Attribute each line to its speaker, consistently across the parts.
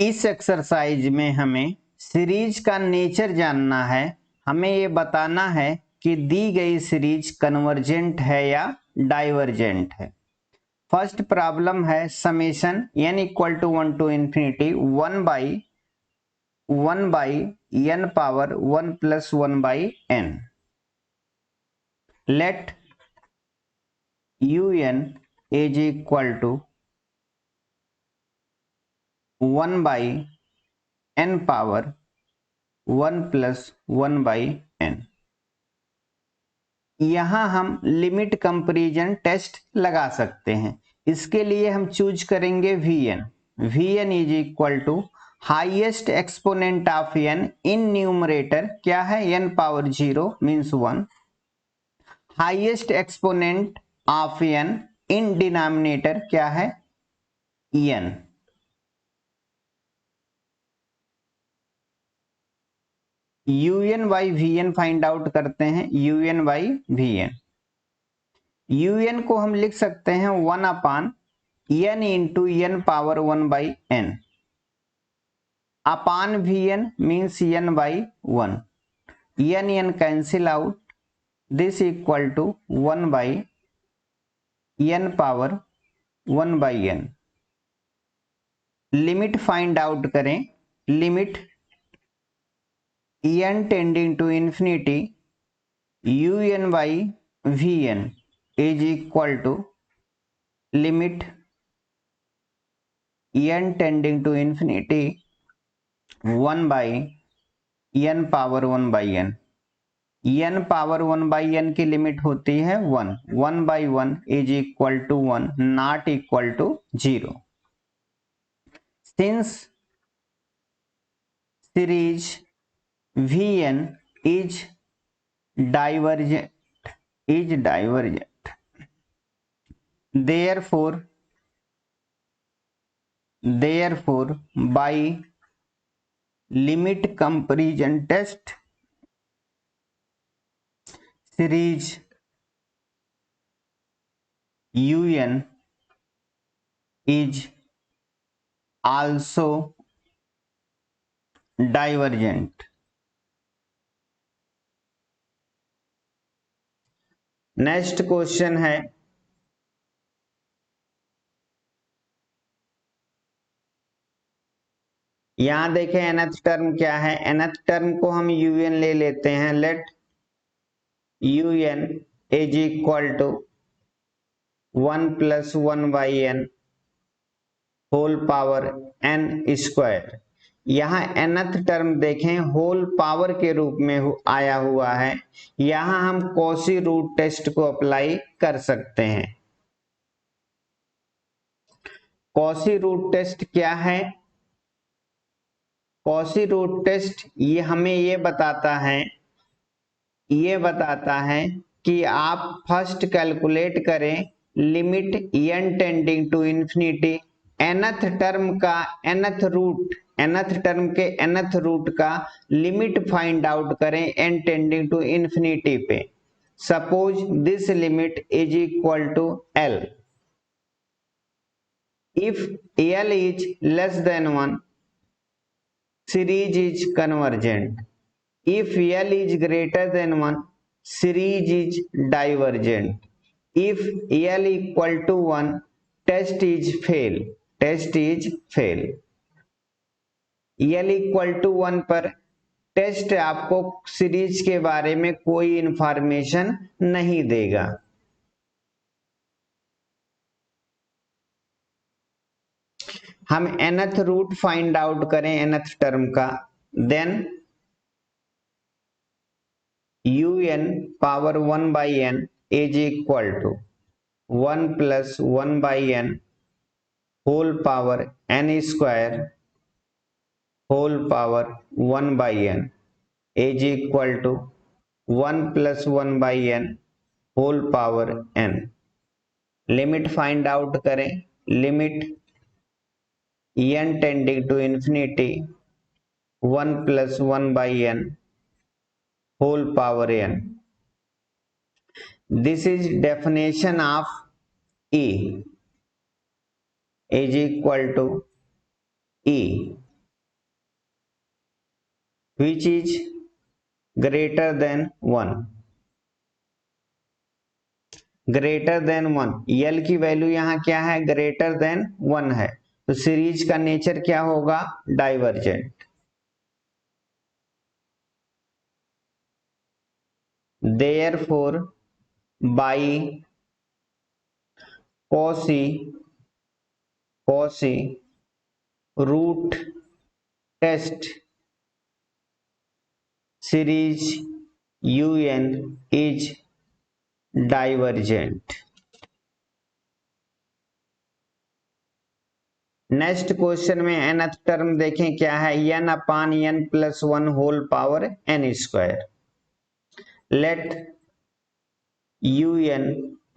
Speaker 1: इस एक्सरसाइज में हमें सीरीज का नेचर जानना है। हमें ये बताना है कि दी गई सीरीज कन्वर्जेंट है या डाइवर्जेंट है। फर्स्ट प्रॉब्लम है summation n equal to 1 to infinity 1 by n power 1 plus 1 by n। Let un is equal to 1 by n power 1 plus 1 by n। यहां हम लिमिट कंपैरिजन टेस्ट लगा सकते हैं। इसके लिए हम चूज करेंगे vn is equal to highest exponent of n in numerator क्या है n power 0 means 1। Highest exponent of n in denominator क्या है n। un by vn find out करते हैं। un बाई vn, un को हम लिख सकते हैं 1 upon n into n power 1 by n upon vn means n by 1। n cancel out, this equal to 1 by n power 1 by n। Limit find out करें। Limit n tending to infinity un by vn is equal to limit n tending to infinity 1 by n power 1 by n। n power 1 by n की limit होती है 1। 1 by 1 is equal to 1, not equal to 0। Since series vn is divergent, therefore by limit comparison test series un is also divergent। Next question है यहां देखें nth term क्या है। nth term को हम un ले लेते हैं। Let un is equal to 1 plus 1 by n whole power n square. यहाँ nth टर्म देखें होल पावर के रूप में आया हुआ है। यहाँ हम कॉची रूट टेस्ट को अप्लाई कर सकते हैं। कॉची रूट टेस्ट क्या है? कॉची रूट टेस्ट ये हमें ये बताता है कि आप फर्स्ट कैलकुलेट करें limit n tending to infinity nth term का nth टर्म के nth रूट का लिमिट फाइंड आउट करें n टेंडिंग टू इंफिनिटी पे। Suppose this limit is equal to l। If l is less than 1 series is convergent, if l is greater than 1 series is divergent, if l equal to 1 test is fail। l equal to 1 पर test आपको series के बारे में कोई information नहीं देगा। हम nth root find out करें nth टर्म का। Then un power 1 by n is equal to 1 plus 1 by n whole power n square whole power 1 by n is equal to 1 plus 1 by n whole power n। Limit find out करें। Limit n tending to infinity 1 plus 1 by n whole power n। This is definition of E is equal to E which is greater than 1, greater than 1, यल की value यहां क्या है, greater than 1 है, तो series का nature क्या होगा, divergent. Therefore by Cauchy root test series UN is divergent. Next question में nth टर्म देखें क्या है, n upon n plus 1 whole power n square. Let UN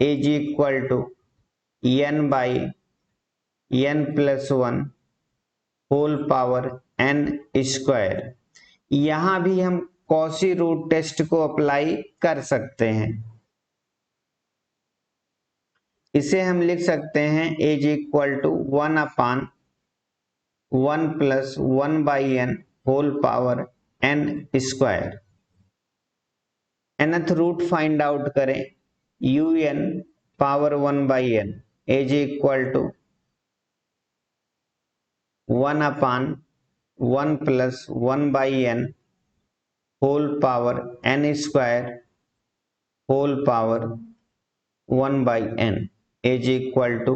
Speaker 1: is equal to n by n plus 1 whole power n square. यहां भी हम Cauchy root test को apply कर सकते हैं। इसे हम लिख सकते हैं is equal to 1 upon 1 plus 1 by n whole power n square. nth root find out करें, UN power 1 by n is equal to 1 upon 1 plus 1 by n whole power n square whole power 1 by n is equal to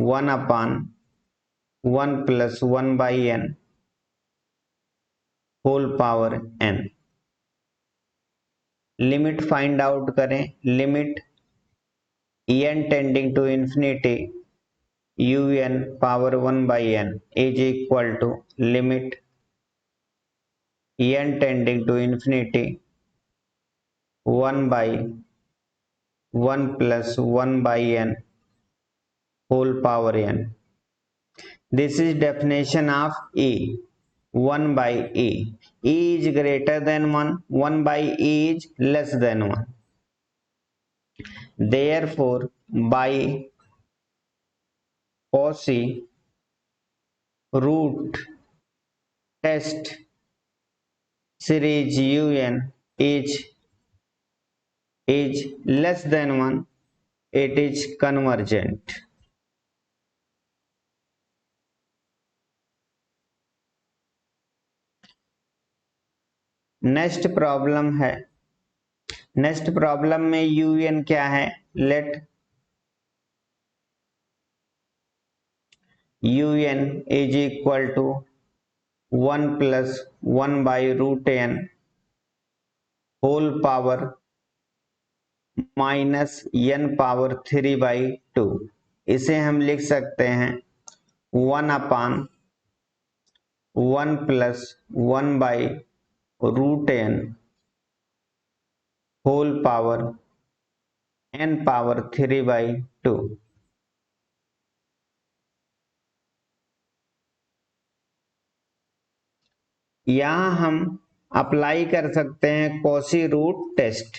Speaker 1: 1 upon 1 plus 1 by n whole power n। Limit find out करें, limit n tending to infinity UN power 1 by n is equal to limit n tending to infinity 1 by 1 plus 1 by n whole power n। This is definition of E, 1 by E. E is greater than 1, 1 by E is less than 1. Therefore, by Cauchy root test series UN is less than 1, it is convergent। Next problem है, next problem में UN क्या है, let UN is equal to 1 plus 1 by root n whole power minus n power 3 by 2। इसे हम लिख सकते हैं 1 upon 1 plus 1 by root n whole power n power 3 by 2। यहां हम अप्लाई कर सकते हैं Cauchy root test.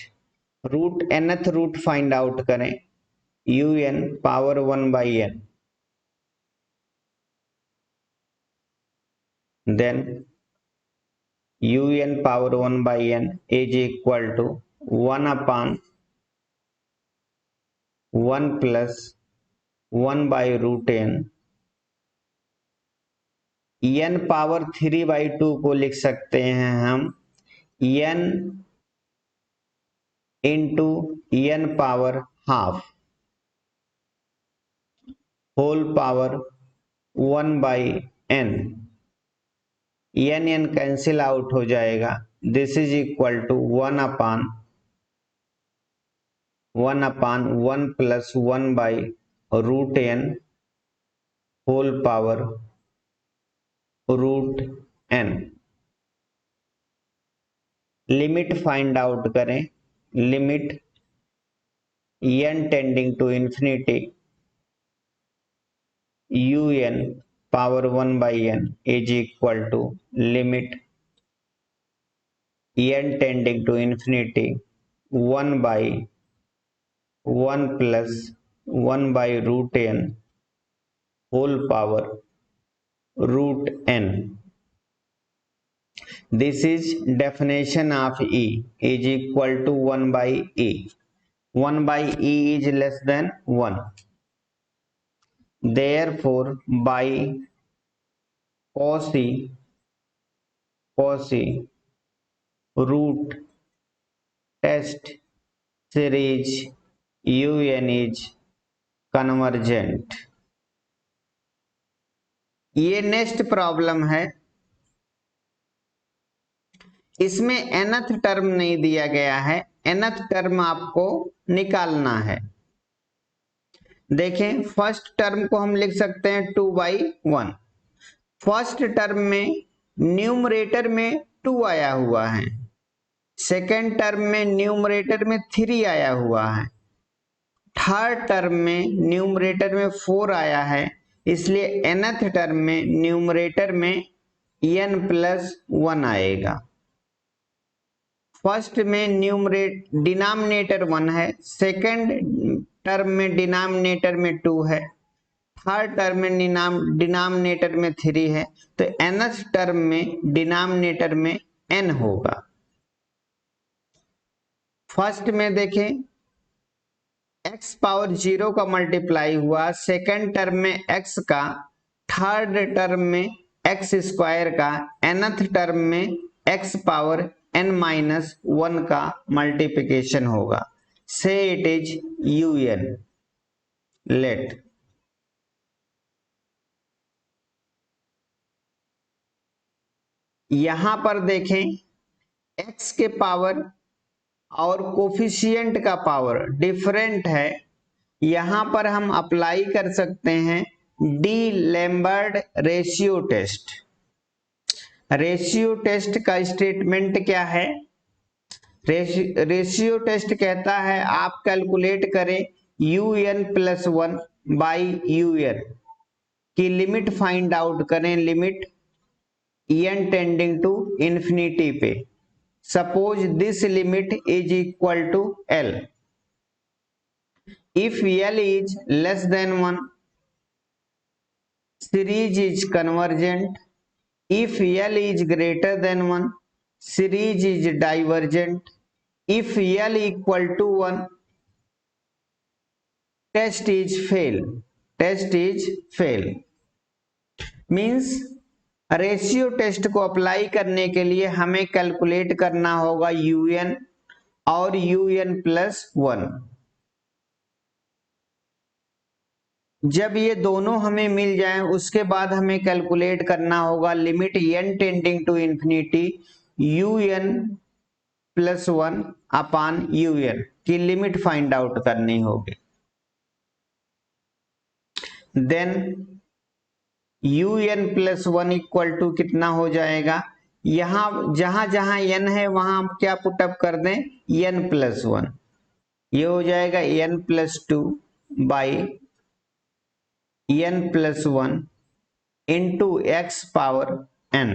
Speaker 1: Root nth root find out करें, UN power 1 by n, then UN power 1 by n is equal to 1 upon 1 plus 1 by root n, n power 3 by 2 को लिख सकते हैं हम n into n power half whole power 1 by n, n cancel out हो जाएगा। This is equal to 1 upon 1 plus 1 by root n whole power root n। Limit find out करें, limit n tending to infinity UN power 1 by n is equal to limit n tending to infinity 1 by 1 plus 1 by root n whole power root n। This is definition of E is equal to 1 by E. 1 by E is less than 1. Therefore, by cos E root test series UN is convergent. ये next problem है, इसमें nth term नहीं दिया गया है, nth term आपको निकालना है। देखें, फर्स्ट टर्म को हम लिख सकते हैं 2/1। फर्स्ट टर्म में न्यूमरेटर में 2 आया हुआ है, सेकेंड टर्म में न्यूमरेटर में 3 आया हुआ है, थर्ड टर्म में न्यूमरेटर में 4 आया है, इसलिए nth टर्म में न्यूमरेटर में n+1 आएगा। फर्स्ट में डिनोमिनेटर 1 है, सेकंड टर्म में डिनोमिनेटर में 2 है, थर्ड टर्म में डिनोमिनेटर में 3 है, तो nth टर्म में डिनोमिनेटर में n होगा। फर्स्ट में देखें x पावर 0 का मल्टीप्लाई हुआ, सेकंड टर्म में x का, थर्ड टर्म में x स्क्वायर का, nth टर्म में x पावर n-1 का मल्टीप्लिकेशन होगा। से इट इज UN। लेट यहां पर देखें x के पावर और कोफिशिएंट का पावर डिफरेंट है, यहां पर हम अप्लाई कर सकते हैं D'Alembert ratio test. Ratio test का स्टेटमेंट क्या है? रेशियो टेस्ट कहता है आप कैलकुलेट करें UN+1 बाई UN की लिमिट फाइंड आउट करें, limit n tending to infinity पे। Suppose this limit is equal to L. If L is less than 1, series is convergent. If L is greater than 1, series is divergent. If L equal to 1, test is fail. Test is fail. Means ratio test को apply करने के लिए हमें calculate करना होगा UN और UN+1। जब ये दोनों हमें मिल जाएं, उसके बाद हमें कैलकुलेट करना होगा limit n tending to infinity UN+1 upon UN की लिमिट फाइंड आउट करनी होगी। देन UN+1 इक्वल टू कितना हो जाएगा? यहां जहां जहां n है वहां हम क्या पुटअप कर दें? n+1। ये हो जाएगा n+2 by n+1 into x power n।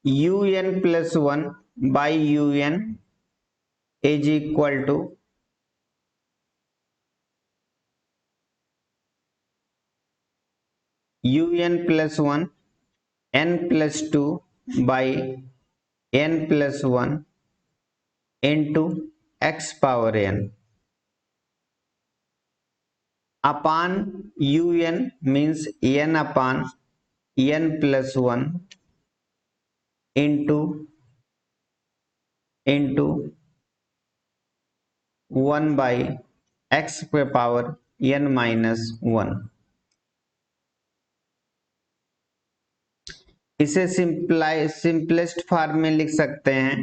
Speaker 1: UN+1 by UN is equal to UN+1 n+2 by n+1 into x power n upon UN means n upon n+1 into 1 by x पे power n-1। इसे simplest form में लिख सकते हैं,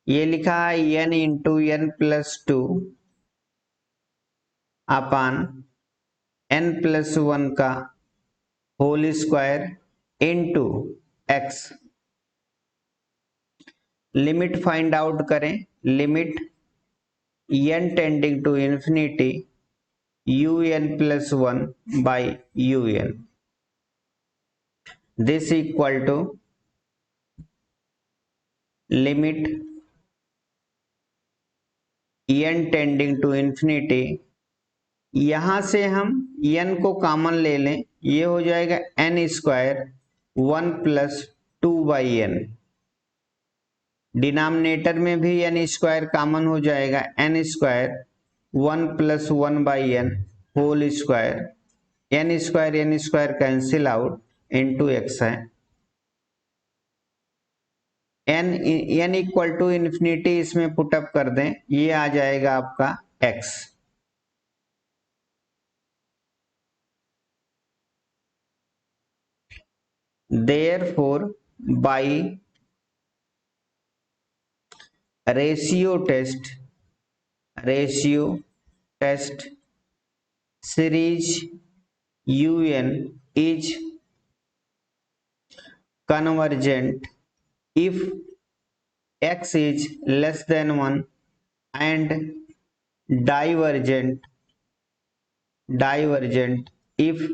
Speaker 1: ये लिखा है n into n+2 upon n+1 का whole square into x। Limit find out करें, limit n tending to infinity UN+1 by UN। This equal to limit n tending to infinity यहां से हम n को कॉमन ले लें, ये हो जाएगा n square 1 plus 2/n। Denominator में भी n स्क्वायर कॉमन हो जाएगा, n square 1 plus 1/n whole square. n square cancel out, into x है। n इक्वल टू इन्फिनिटी इसमें पुटअप कर दें, ये आ जाएगा आपका x। Therefore, by ratio test series un is convergent if x is less than 1 and divergent if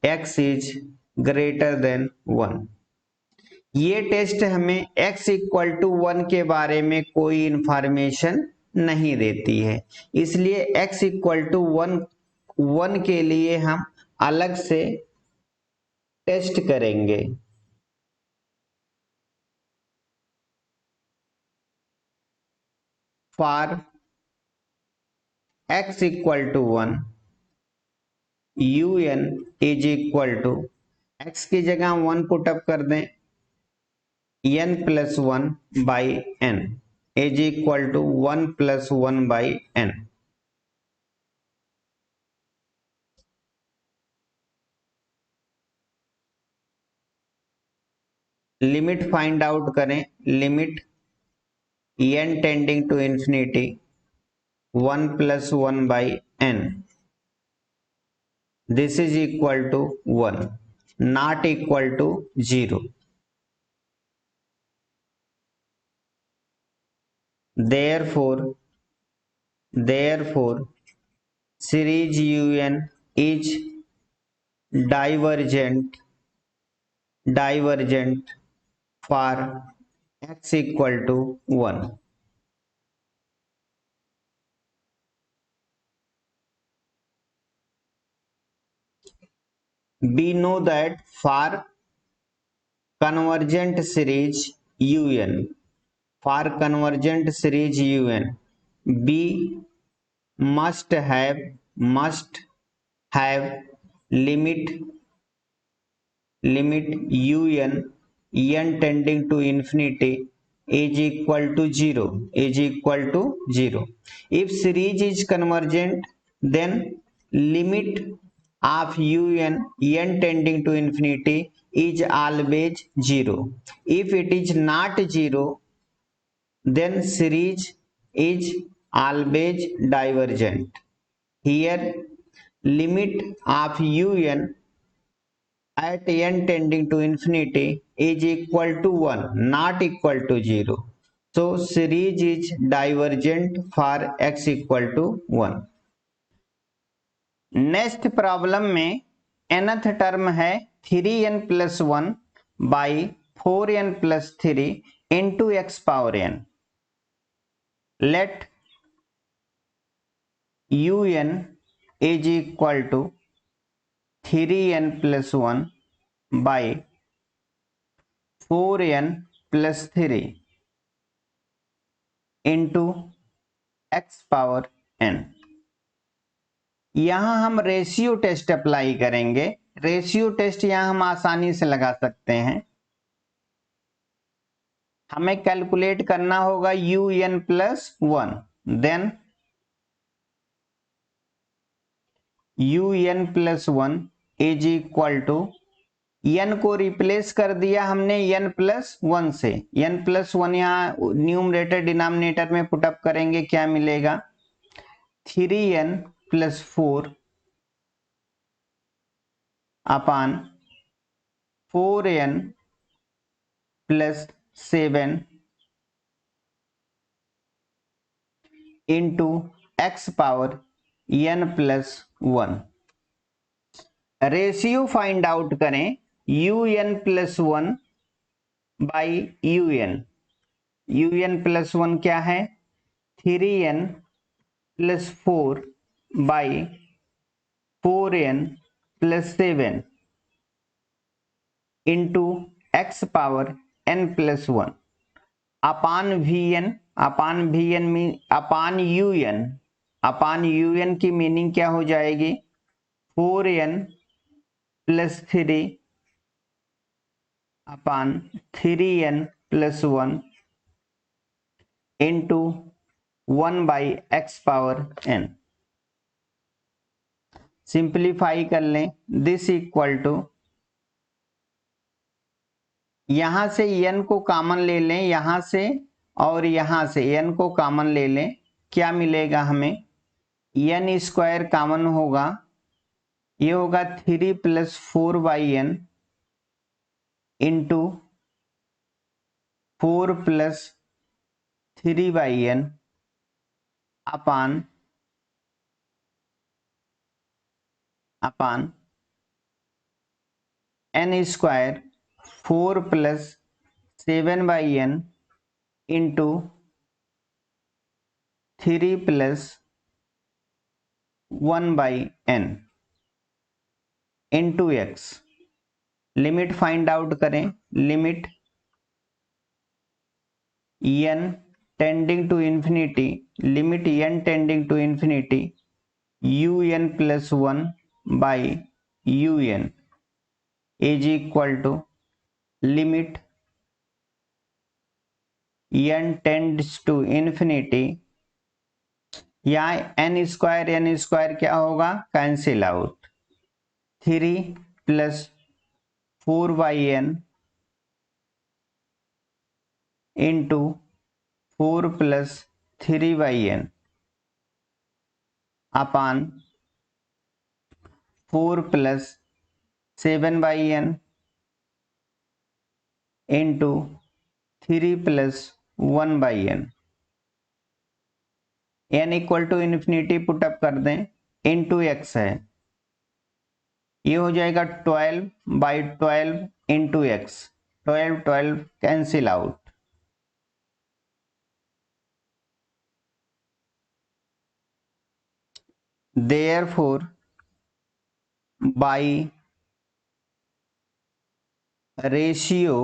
Speaker 1: x is greater than 1। ये test हमें x equal to 1 के बारे में कोई इंफॉर्मेशन नहीं देती है, इसलिए x इक्वल टू 1 के लिए हम अलग से टेस्ट करेंगे। For x equal to 1 un is equal to, x की जगह 1 पुटअप कर दें, n plus 1 by n is equal to 1 plus 1 by n। Limit find out करें, limit n tending to infinity 1 plus 1 by n, this is equal to 1, not equal to 0। therefore series un is divergent for x equal to 1। we know that for convergent series un b must have limit un tending to infinity is equal to 0 if series is convergent, then limit of un tending to infinity is always 0। if it is not 0, then series is always divergent। here limit of un at n tending to infinity is equal to 1, not equal to 0। so series is divergent for x equal to 1। Next problem में nth term है 3n plus 1 by 4n plus 3 into x power n। Let un is equal to 3n plus 1 by 4n plus 3 into x power n। यहां हम ratio test apply करेंगे। Ratio test यहां हम आसानी से लगा सकते हैं। हमें कैलकुलेट करना होगा un plus 1, then un plus 1 is equal to, n को रिप्लेस कर दिया हमने n प्लस 1 से। n प्लस 1 यहाँ न्यूमरेटर डिनोमिनेटर में पुटअप करेंगे, क्या मिलेगा 3n प्लस 4 अपान 4n plus 7 into x power n plus 1। Ratio find out करें un plus 1 by un plus 1 क्या है 3n plus 4 by 4n plus 7 into x power n plus 1 upon mean upon un की meaning क्या हो जाएगी? 4n plus 3 upon 3n plus 1 into 1 by x power n। Simplify कर लें, this equal to, यहां से n को कॉमन ले लें, यहां से और यहां से n को कॉमन ले लें, क्या मिलेगा हमें? n स्क्वायर कॉमन होगा, ये होगा 3 plus 4 by N into 4 plus 3 by N upon n square 4 plus 7 by N into 3 plus 1 by N into x. Limit find out करें, limit n tending to infinity, limit n tending to infinity un plus 1 by un is equal to limit n tends to infinity, यहाँ n square क्या होगा? Cancel out, 3 plus 4 by N into 4 plus 3 by N upon 4 plus 7 by N into 3 plus 1 by N. N equal to infinity put up कर दें, into X है, ये हो जाएगा 12 by 12 into X, 12 cancel out, therefore by ratio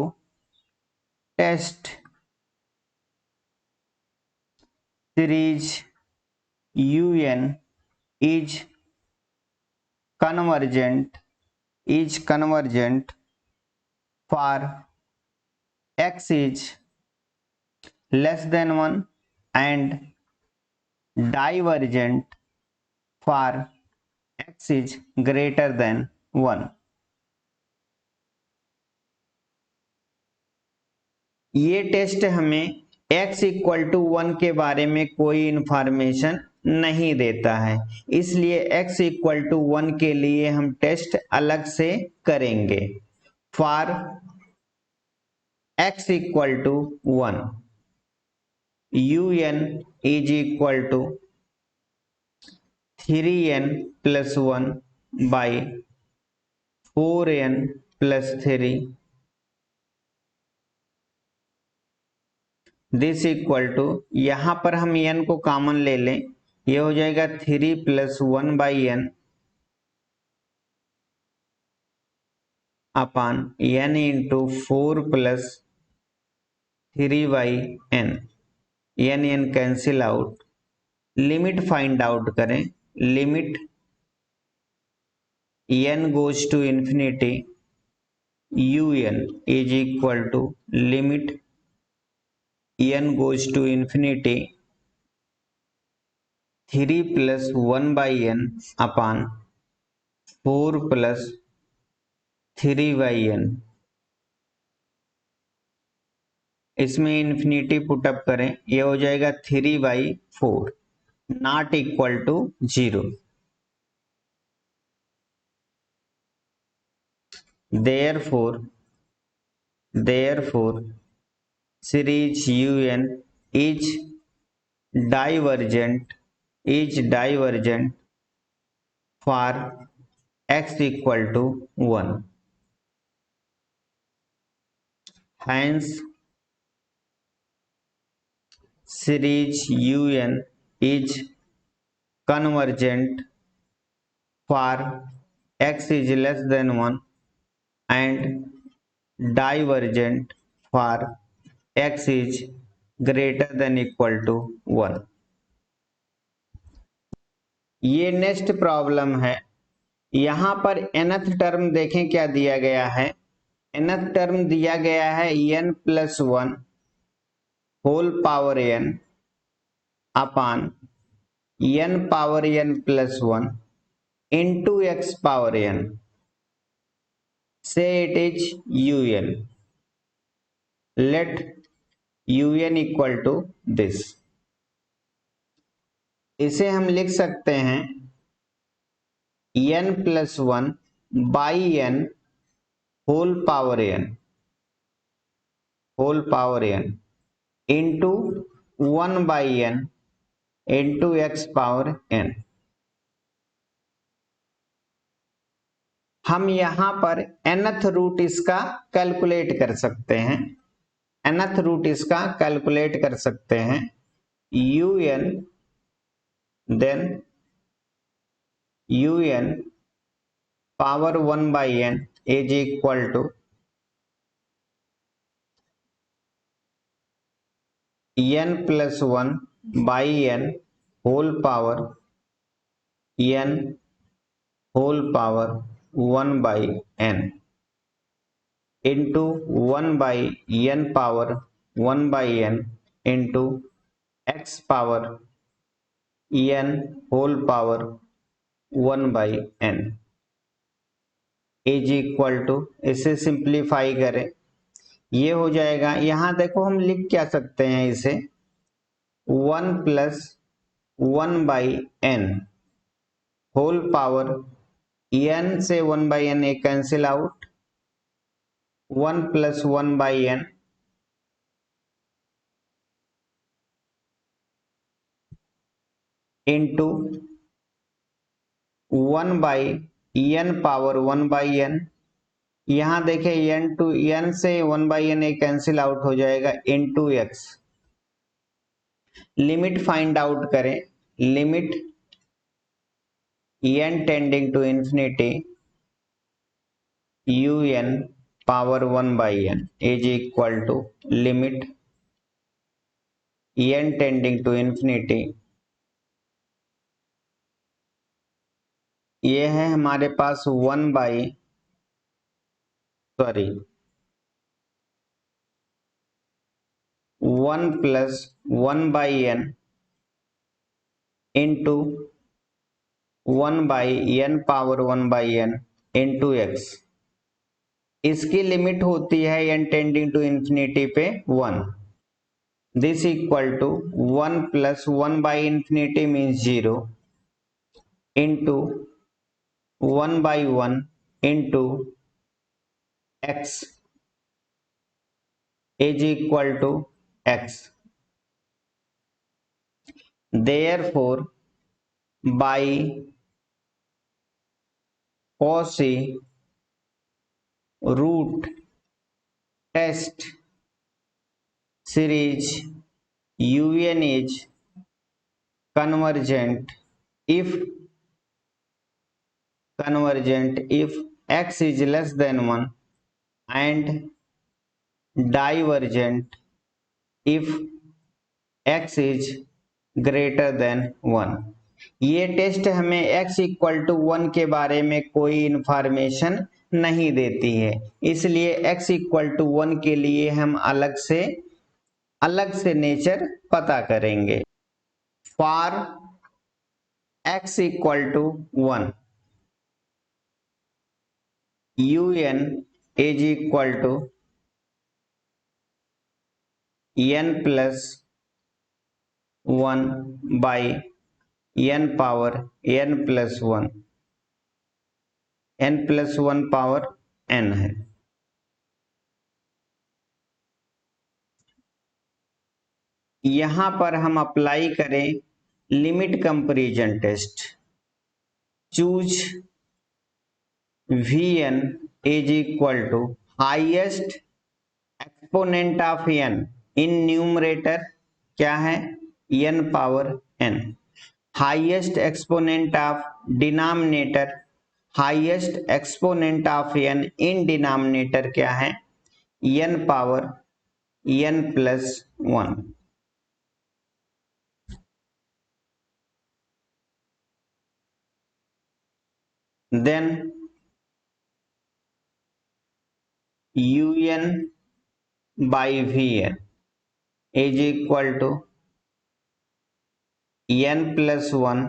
Speaker 1: test series un is convergent for x is less than 1 and divergent for x is greater than 1। ये test हमें x equal to 1 के बारे में कोई इंफॉर्मेशन नहीं देता है, इसलिए x इक्वल टू 1 के लिए हम टेस्ट अलग से करेंगे। For x equal to 1 un is equal to 3n plus 1 by 4n plus 3 this equal to, यहां पर हम n को कॉमन ले लें, ये हो जाएगा 3 plus 1 by N upon n into 4 plus 3 by n, n cancel out, limit find out करें, limit n goes to infinity un is equal to limit n goes to infinity 3 plus 1 by n upon 4 plus 3 by n। इसमें infinity put up करें, ये हो जाएगा 3 by 4 not equal to 0। therefore series un is divergent for x equal to 1। hence series un is convergent for x is less than 1 and divergent for x is greater than equal to 1। ये next problem है। यहां पर nth term देखें क्या दिया गया है। nth term दिया गया है n plus 1 whole power n upon n power n plus 1 into x power n, से it is un। Let un equal to this. इसे हम लिख सकते हैं n plus 1 by n whole power n into 1 by n into x power n। हम यहां पर nth root इसका कैलकुलेट कर सकते हैं। nth रूट इसका कैलकुलेट कर सकते हैं। un then un power 1 by n is equal to n plus 1 by n whole power n whole power 1 by n into 1 by n power 1 by n into x power n whole power 1 by n is equal to, इसे simplify करें ये हो जाएगा। यहां देखो हम लिख क्या सकते हैं इसे 1 plus 1 by n whole power n से 1 बाई n एक cancel out 1 plus 1 by n into 1 by n power 1 by n। यहां देखें n टू n से 1 बाई n एक कैंसिल आउट हो जाएगा into x। Limit find out करें। Limit n tending to infinity un power 1 by n is equal to limit n tending to infinity, ये है हमारे पास 1 plus 1 by n into 1 by n power 1 by n into x। इसकी limit होती है n tending to infinity पे 1। This equal to 1 plus 1 by infinity means 0 into 1 by 1 into x is equal to x। Therefore by Cauchy root test series un is convergent if x is less than 1 and divergent if x is greater than 1। ये test हमें x equal to 1 के बारे में कोई information नहीं देती है, इसलिए x इक्वल टू 1 के लिए हम अलग से नेचर पता करेंगे। For x equal to 1 un is equal to n plus 1 by n power n plus 1 power n है। यहां पर हम अप्लाई करें limit comparison test. Choose Vn is equal to highest exponent of n in numerator क्या है n power n। Highest exponent of denominator, highest exponent of n in denominator क्या है, n power n plus 1। Then un by vn is equal to n plus 1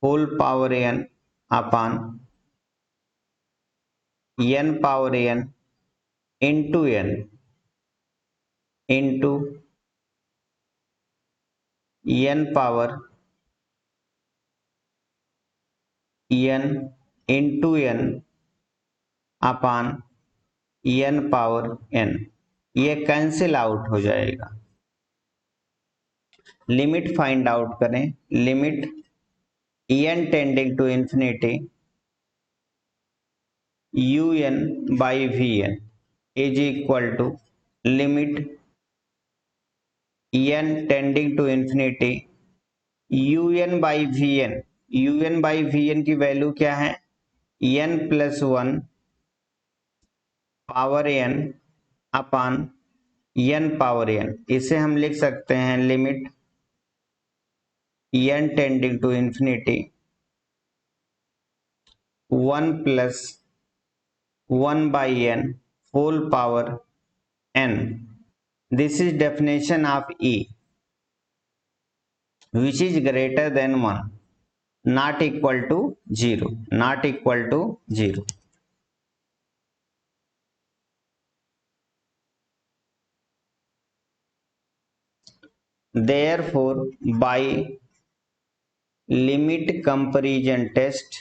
Speaker 1: whole power n upon n power n into n into n power n into n upon n power n। ये cancel out हो जाएगा। Limit find out करें, limit n tending to infinity un by vn is equal to limit n tending to infinity un by vn, un by vn की value क्या है, n plus 1 power n upon n power n। इसे हम लिख सकते हैं limit n tending to infinity 1 plus 1 by n whole power n। This is definition of e which is greater than 1 not equal to 0, not equal to 0। Therefore by limit comparison test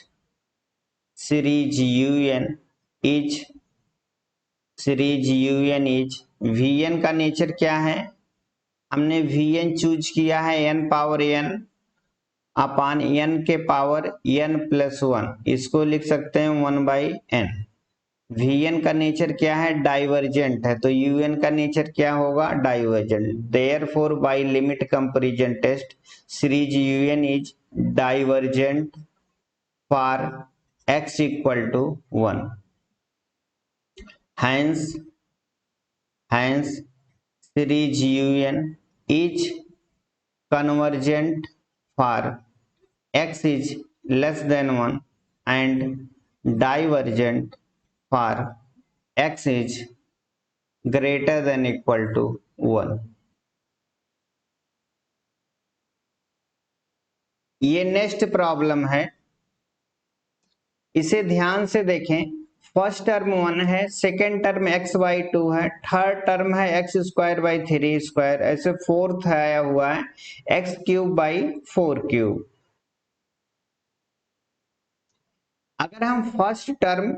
Speaker 1: series un is vn का nature क्या है, हमने vn choose किया है n power n upon n के power n plus 1, इसको लिख सकते हैं 1 बाई n। vn का नेचर क्या है, डाइवर्जेंट है, तो un का नेचर क्या होगा, divergent. Therefore by limit comparison test series un is divergent for x equal to 1। Hence series un is convergent for x is less than 1 and divergent for x is greater than equal to 1। ये next problem है, इसे ध्यान से देखें। First term 1 है, second term x by 2 है, third term है x square by 3 square, ऐसे फोर्थ आया हुआ है x क्यूब बाई 4 क्यूब। अगर हम फर्स्ट टर्म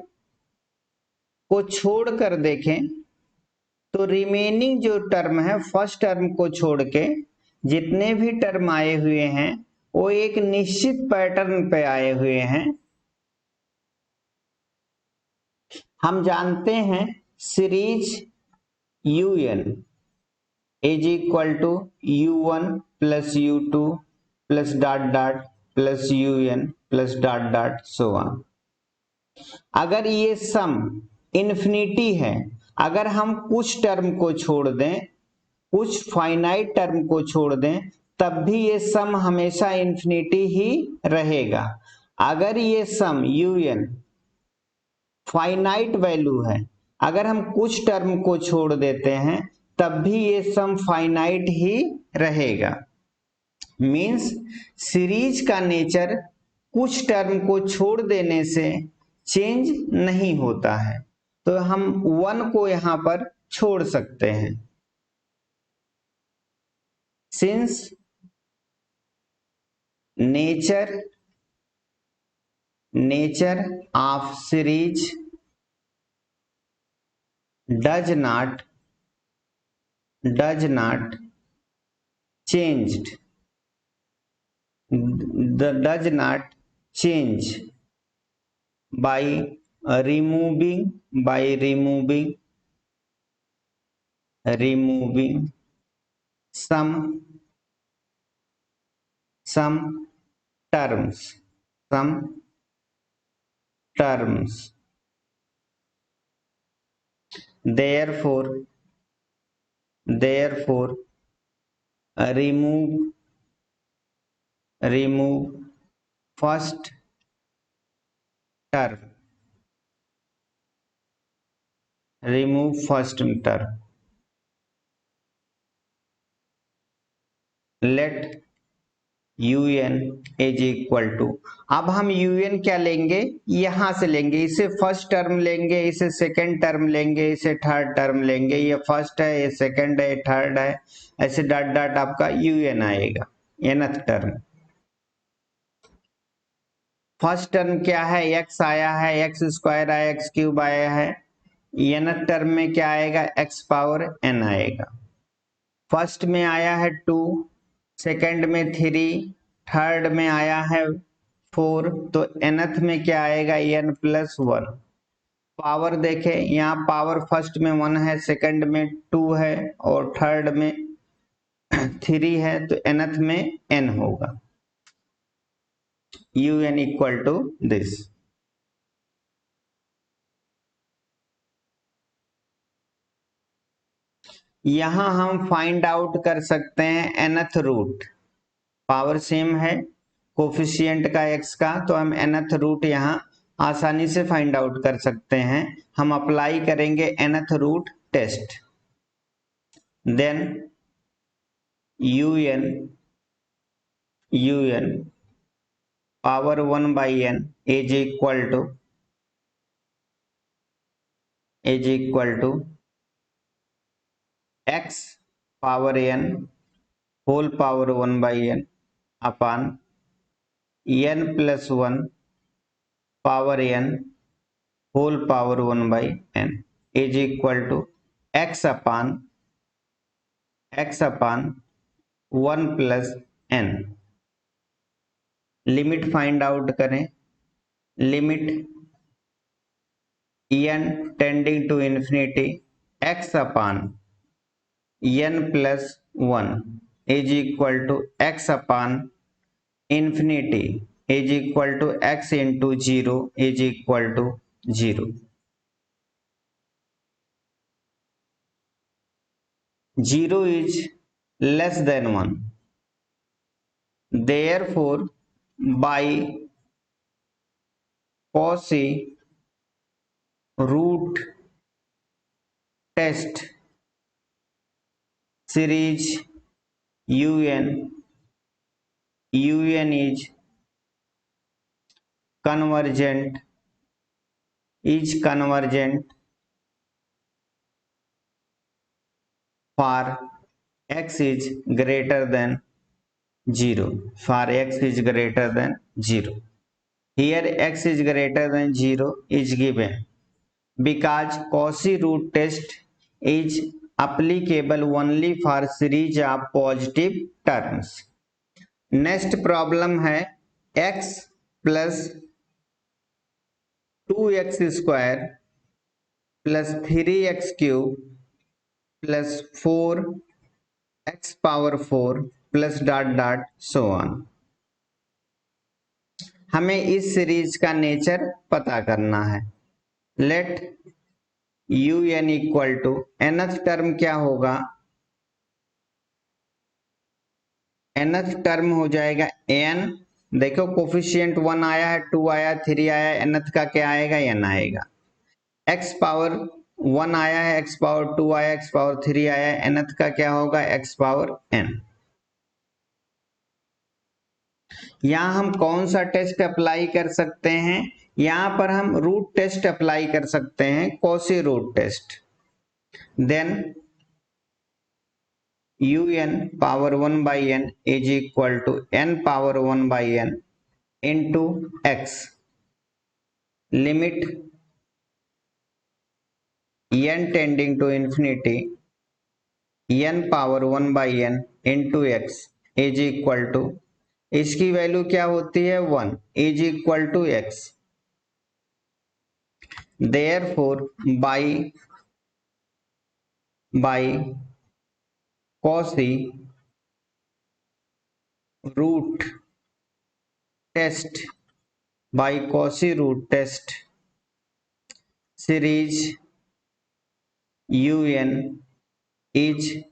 Speaker 1: को छोड़कर देखें तो रिमेनिंग जो टर्म है फर्स्ट टर्म को छोड़ के जितने भी टर्म आए हुए हैं वो एक निश्चित पैटर्न पे आए हुए हैं। हम जानते हैं series un is equal to u1 plus u2 plus dot dot plus un plus dot dot so on. अगर ये सम इन्फिनिटी है, अगर हम कुछ टर्म को छोड़ दें, कुछ फाइनाइट टर्म को छोड़ दें, तब भी ये सम हमेशा इन्फिनिटी ही रहेगा। अगर ये सम un फाइनाइट वैल्यू है, अगर हम कुछ टर्म को छोड़ देते हैं तब भी ये सम फाइनाइट ही रहेगा। मींस सीरीज का नेचर कुछ टर्म को छोड़ देने से चेंज नहीं होता है, तो हम 1 को यहां पर छोड़ सकते हैं। Since nature of series does not changed does not change by removing some terms, some terms. Therefore, remove first term. Remove first term. Let un is equal to, अब हम un क्या लेंगे, यहां से लेंगे, इसे फर्स्ट टर्म लेंगे, इसे सेकंड टर्म लेंगे, इसे थर्ड टर्म लेंगे, ये फर्स्ट है, ये सेकंड है, ये थर्ड है, ऐसे डॉट डॉट आपका un आएगा, nth टर्म। फर्स्ट टर्म क्या है, x आया है, x स्क्वायर आया, x क्यूब आया है, nth टर्म में क्या आएगा, x पावर n आएगा। फर्स्ट में आया है 2, सेकंड में 3, थर्ड में आया है 4, तो nth में क्या आएगा, n+1। पावर देखें, यहाँ पावर फर्स्ट में 1 है, सेकंड में 2 है और थर्ड में 3 है, तो nth में n होगा। un equal to this. यहां हम फाइंड आउट कर सकते हैं nth रूट, पावर सेम है कोफिशिएंट का x का, तो हम nth रूट यहां आसानी से फाइंड आउट कर सकते हैं। हम अप्लाई करेंगे nth root test, then un power 1/n is equal to x power n whole power 1/n upon n+1 power n whole power 1/n is equal to x upon 1+n। Limit find out करें, limit n tending to infinity x upon n+1 is equal to x upon infinity is equal to x into 0 is equal to 0। 0 is less than 1, therefore by Cauchy root test series un is convergent for x is greater than 0, for x is greater than 0. Here x is greater than 0 is given because Cauchy root test is applicable only for series of positive terms. Next problem है x plus 2x² plus 3x³ plus 4x power 4 plus dot dot so on. हमें इस series का nature पता करना है। Let un equal to nth term क्या होगा, nth term हो जाएगा n, देखो कोफिशिएंट 1 आया है, 2 आया, 3 आया, nth का क्या आएगा, n आएगा। x पावर 1 आया है, x पावर 2 आया, x पावर 3 आया, nth का क्या होगा, x पावर n। यहां हम कौन सा टेस्ट अप्लाई कर सकते हैं, यहां पर हम रूट टेस्ट अप्लाई कर सकते हैं, Cauchy root test. Then un power 1/n is equal to n power 1/n into x, limit n tending to infinity n power 1/n into x is equal to, इसकी value क्या होती है 1 is equal to x। Therefore by Cauchy root test by Cauchy root test series un is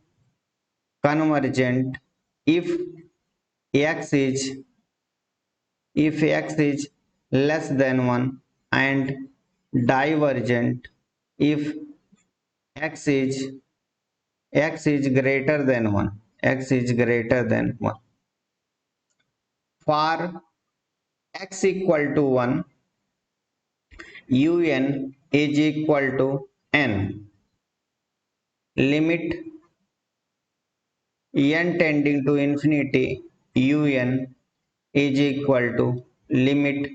Speaker 1: convergent if x is less than 1 and divergent if x is greater than 1. For x equal to 1, un is equal to n. Limit n tending to infinity, un is equal to limit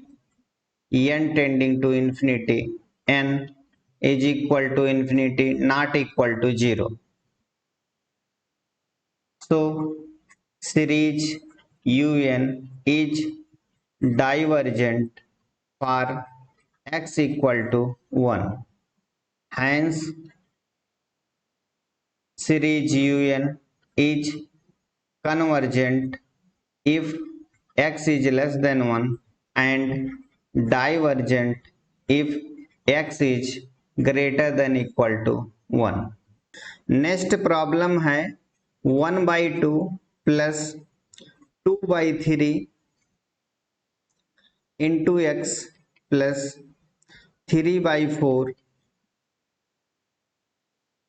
Speaker 1: n tending to infinity, n is equal to infinity, not equal to 0. So series un is divergent for x equal to 1. Hence series un is convergent if x is less than 1 and divergent if x is greater than equal to 1. Next problem है 1/2 plus 2/3 into x plus 3/4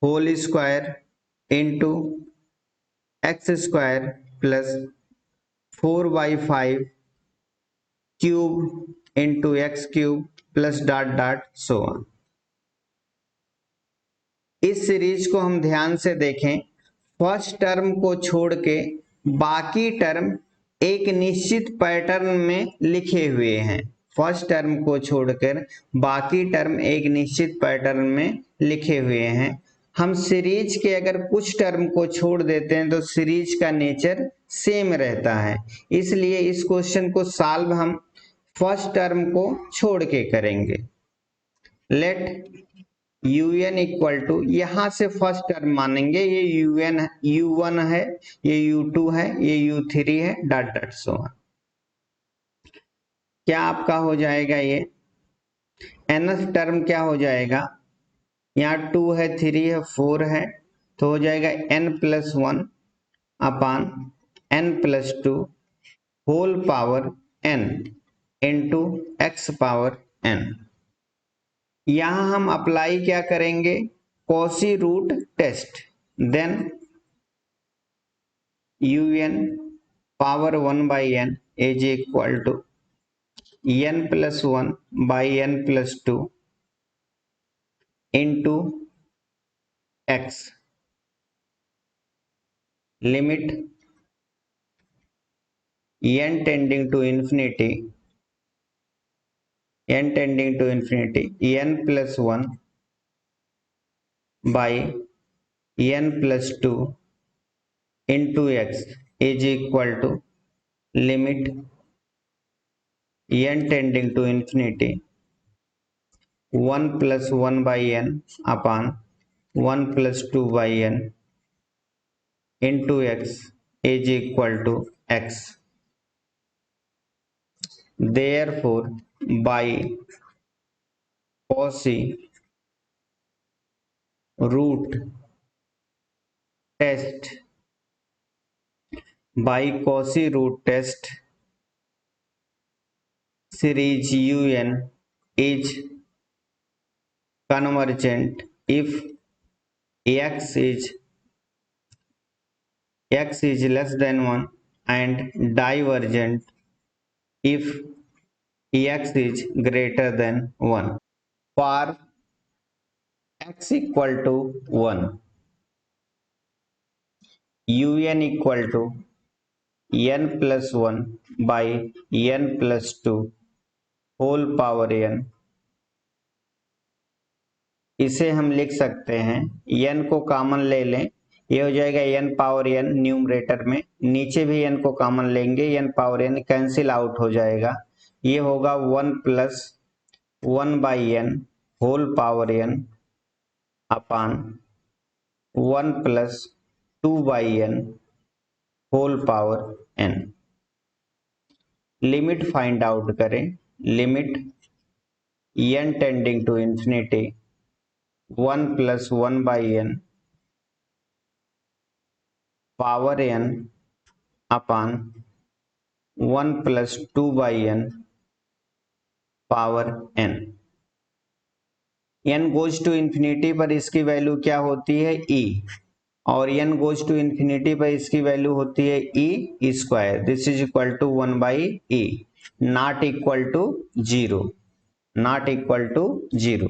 Speaker 1: whole square into x square plus 4/5 cube into x cube plus dot dot so on. इस series को हम ध्यान से देखें, first term को छोड़ के बाकी टर्म एक निश्चित पैटर्न में लिखे हुए हैं। फर्स्ट टर्म को छोड़कर बाकी टर्म एक निश्चित पैटर्न में लिखे हुए हैं। हम सीरीज के अगर कुछ टर्म को छोड़ देते हैं तो सीरीज का नेचर सेम रहता है, इसलिए इस क्वेश्चन को सॉल्व हम फर्स्ट टर्म को छोड़ के करेंगे। लेट un इक्वल टू, यहां से फर्स्ट टर्म मानेंगे, ये u1 है, ये u2 है, ये u3 है, डॉट डॉट सो ऑन। क्या आपका हो जाएगा, ये nth टर्म क्या हो जाएगा, यहाँ 2 है, 3 है, 4 है, तो हो जाएगा n+1 upon n+2 whole power n into x power n। यहां हम अप्लाई क्या करेंगे, Cauchy root test, then un power 1/n is equal to n+1/n+2 into x. Limit n tending to infinity, n+1/n+2 into x is equal to limit n tending to infinity 1+1/n upon 1+2/n into x is equal to x. Therefore, by Cauchy root test, series un is convergent if x is less than 1 and divergent if x is greater than 1. For x equal to 1, un equal to n+1/n+2 whole power n। इसे हम लिख सकते हैं, n को common ले लें, ये हो जाएगा n पावर n न्यूमरेटर में, नीचे भी n को कॉमन लेंगे, n power n cancel out हो जाएगा, ये होगा 1+1/n whole power n upon 1+2/n whole power n। Limit find out करें, limit n tending to infinity 1 plus 1 by n power n upon 1 plus 2 by n power n। n goes to infinity पर इसकी value क्या होती है e, और n goes to infinity पर इसकी value होती है e square. This is equal to 1 by e, not equal to 0, not equal to 0।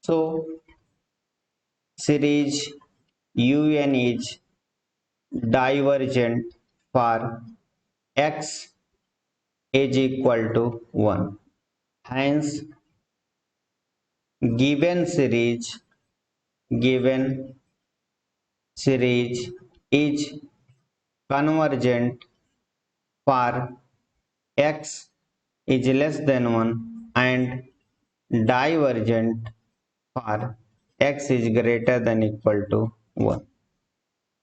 Speaker 1: So series un is divergent for x is equal to 1, hence given series is convergent for x is less than 1 and divergent for x is greater than equal to 1।